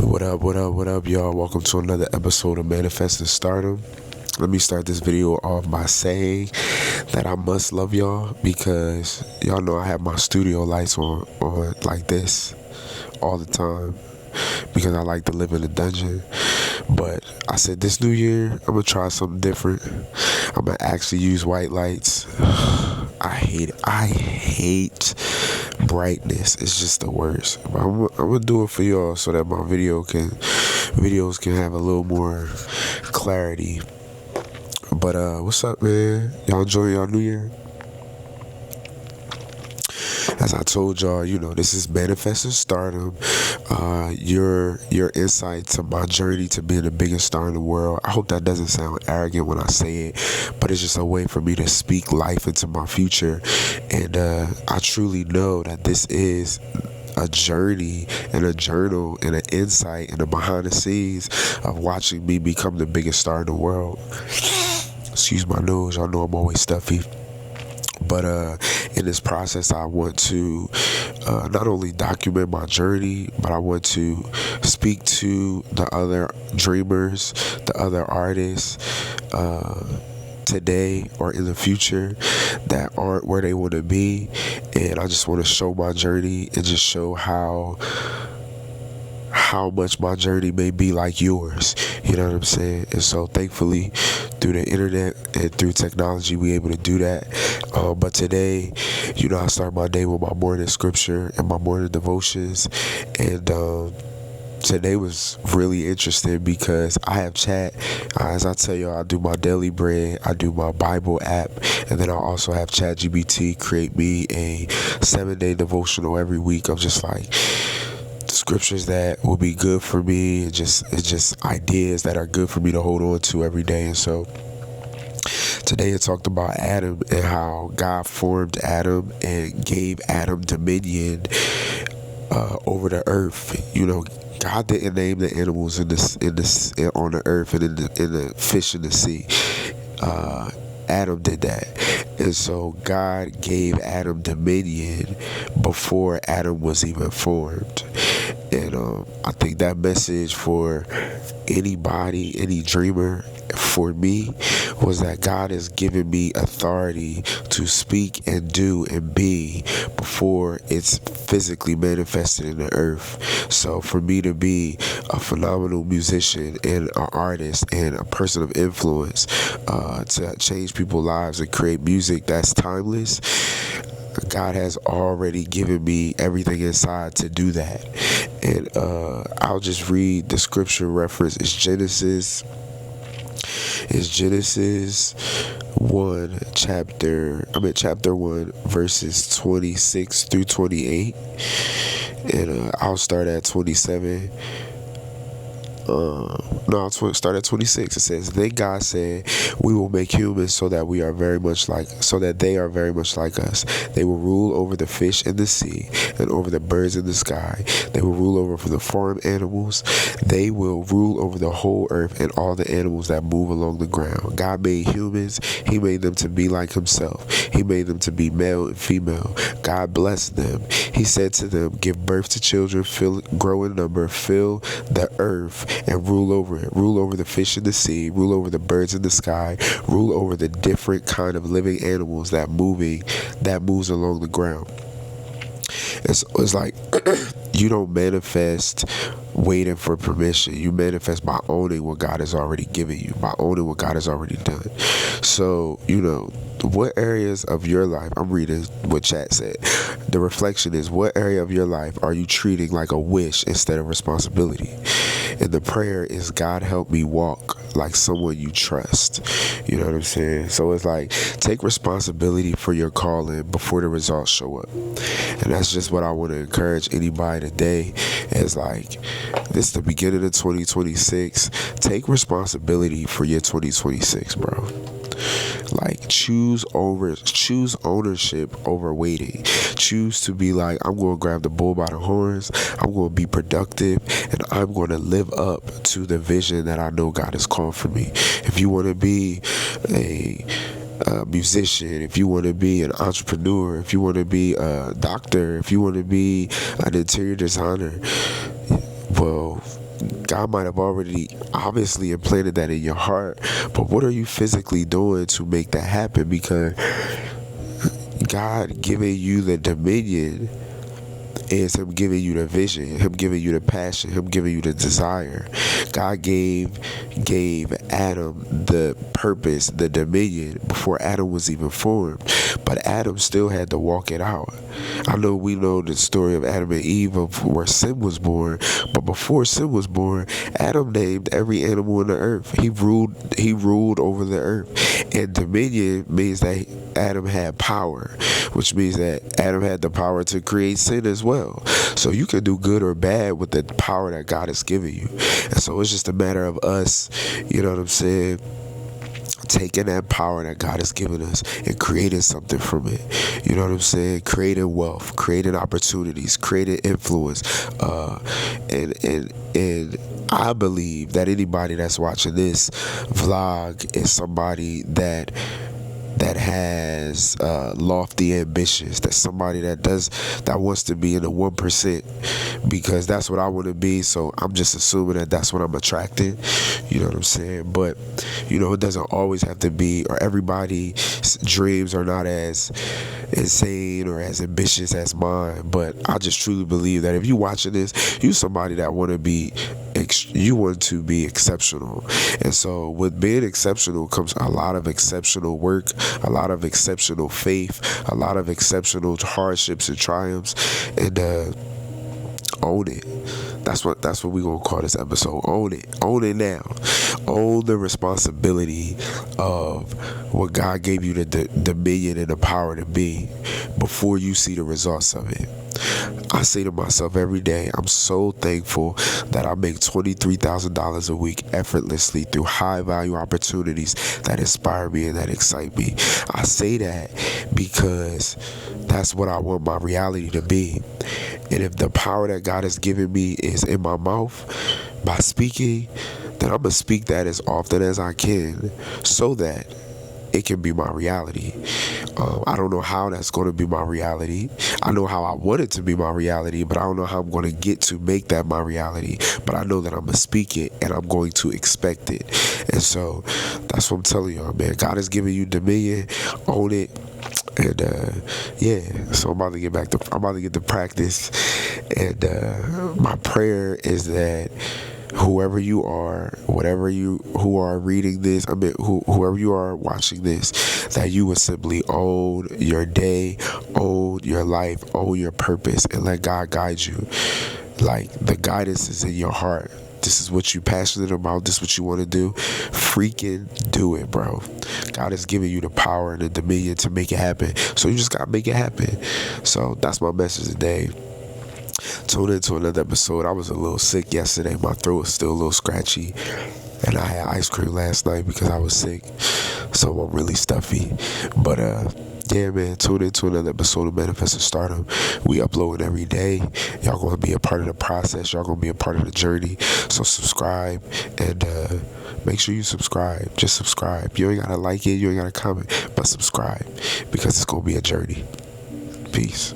What up, y'all? Welcome to another episode of Manifesting Stardom. Let me start this video off by saying that I must love y'all because y'all know I have my studio lights on like this all the time because I like to live in a dungeon. But I said this new year, I'm going to try something different. I'm going to actually use white lights. I hate it. I hate brightness. It's just the worst. But I'm gonna do it for y'all so that my videos can have a little more clarity. But what's up, man? Y'all enjoying y'all new year? As I told y'all, this is Manifesting Stardom. Your insight to my journey to being the biggest star in the world. I hope that doesn't sound arrogant when I say it, but it's just a way for me to speak life into my future. And I truly know that this is a journey and a journal and an insight and a behind the scenes of watching me become the biggest star in the world. Excuse my nose, y'all know I'm always stuffy. But in this process, I want to not only document my journey, but I want to speak to the other dreamers, the other artists today or in the future that aren't where they want to be. And I just want to show my journey and just show how much my journey may be like yours. You know what I'm saying? And so thankfully through the internet and through technology we able to do that. But today, I start my day with my morning scripture and my morning devotions. And today was really interesting because I have chat. As I tell y'all, I do my daily bread, I do my Bible app, and then I also have ChatGPT create me a 7-day devotional every week of just like scriptures that will be good for me, and just ideas that are good for me to hold on to every day. And so today it talked about Adam and how God formed Adam and gave Adam dominion over the earth. God didn't name the animals on the earth and in the fish in the sea. Adam did that. And so God gave Adam dominion before Adam was even formed. And I think that message for anybody, any dreamer, for me, was that God has given me authority to speak and do and be before it's physically manifested in the earth. So for me to be a phenomenal musician and an artist and a person of influence, to change people's lives and create music that's timeless, God has already given me everything inside to do that. And I'll just read the scripture reference. It's Genesis 1, chapter 1, verses 26 through 28. And I'll start at 27. I'll start at 26. It says, "Then God said, we will make humans so that they are very much like us. They will rule over the fish in the sea and over the birds in the sky. They will rule over the farm animals. They will rule over the whole earth and all the animals that move along the ground." God made humans. He made them to be like himself. He made them to be male and female. God blessed them. He said to them, "Give birth to children, grow in number, fill the earth, and rule over it. Rule over the fish in the sea, rule over the birds in the sky, rule over the different kind of living animals that moves along the ground." It's like you don't manifest waiting for permission. You manifest by owning what God has already given you, by owning what God has already done. So, what areas of your life, I'm reading what chat said. The reflection is, what area of your life are you treating like a wish instead of responsibility? And the prayer is, God, help me walk like someone you trust. You know what I'm saying? So it's like, take responsibility for your calling before the results show up. And that's just what I want to encourage anybody today. Is like, this is the beginning of 2026. Take responsibility for your 2026, bro. Like, choose ownership over waiting. Choose to be like, I'm going to grab the bull by the horns. I'm going to be productive, and I'm going to live up to the vision that I know God has called for me. If you want to be a musician, if you want to be an entrepreneur, if you want to be a doctor, if you want to be an interior designer, well, God might have already obviously implanted that in your heart, but what are you physically doing to make that happen? Because God giving you the dominion is Him giving you the vision, Him giving you the passion, Him giving you the desire. God gave Adam the purpose, the dominion before Adam was even formed, but Adam still had to walk it out. I know we know the story of Adam and Eve of where sin was born, but before sin was born, Adam named every animal on the earth. He ruled over the earth, and dominion means that Adam had power, which means that Adam had the power to create sin as well. So you can do good or bad with the power that God has given you. And so it's just a matter of us, you know what I'm saying, taking that power that God has given us and creating something from it. You know what I'm saying? Creating wealth, creating opportunities, creating influence. And I believe that anybody that's watching this vlog is somebody that has lofty ambitions. That's somebody that wants to be in the 1%, because that's what I want to be. So I'm just assuming that that's what I'm attracting. You know what I'm saying? But it doesn't always have to be, or everybody's dreams are not as insane or as ambitious as mine. But I just truly believe that if you watching this, you somebody that want to be exceptional. And so with being exceptional comes a lot of exceptional work, a lot of exceptional faith, a lot of exceptional hardships and triumphs, and own it. That's what we're gonna call this episode. Own it now. Own the responsibility of what God gave you the dominion and the power to be before you see the results of it. I say to myself every day, I'm so thankful that I make $23,000 a week effortlessly through high value opportunities that inspire me and that excite me. I say that because that's what I want my reality to be. And if the power that God has given me is in my mouth by speaking, then I'm going to speak that as often as I can so that it can be my reality. I don't know how that's going to be my reality. I know how I want it to be my reality, but I don't know how I'm going to get to make that my reality. But I know that I'm going to speak it and I'm going to expect it. And so that's what I'm telling y'all, man. God has given you dominion. Own it. And so I'm about to get to practice. And my prayer is that whoever you are, who are reading this, whoever you are watching this, that you would simply own your day, own your life, own your purpose, and let God guide you. Like, the guidance is in your heart. This is what you're passionate about. This is what you want to do. Freaking do it, bro. God has given you the power and the dominion to make it happen. So you just got to make it happen. So that's my message today. Tune into another episode. I was a little sick yesterday. My throat was still a little scratchy. And I had ice cream last night because I was sick. So I'm really stuffy. But yeah, man, tune into another episode of Manifesting Stardom. We upload every day. Y'all going to be a part of the process. Y'all going to be a part of the journey. So subscribe and make sure you subscribe. Just subscribe. You ain't got to like it. You ain't got to comment. But subscribe because it's going to be a journey. Peace.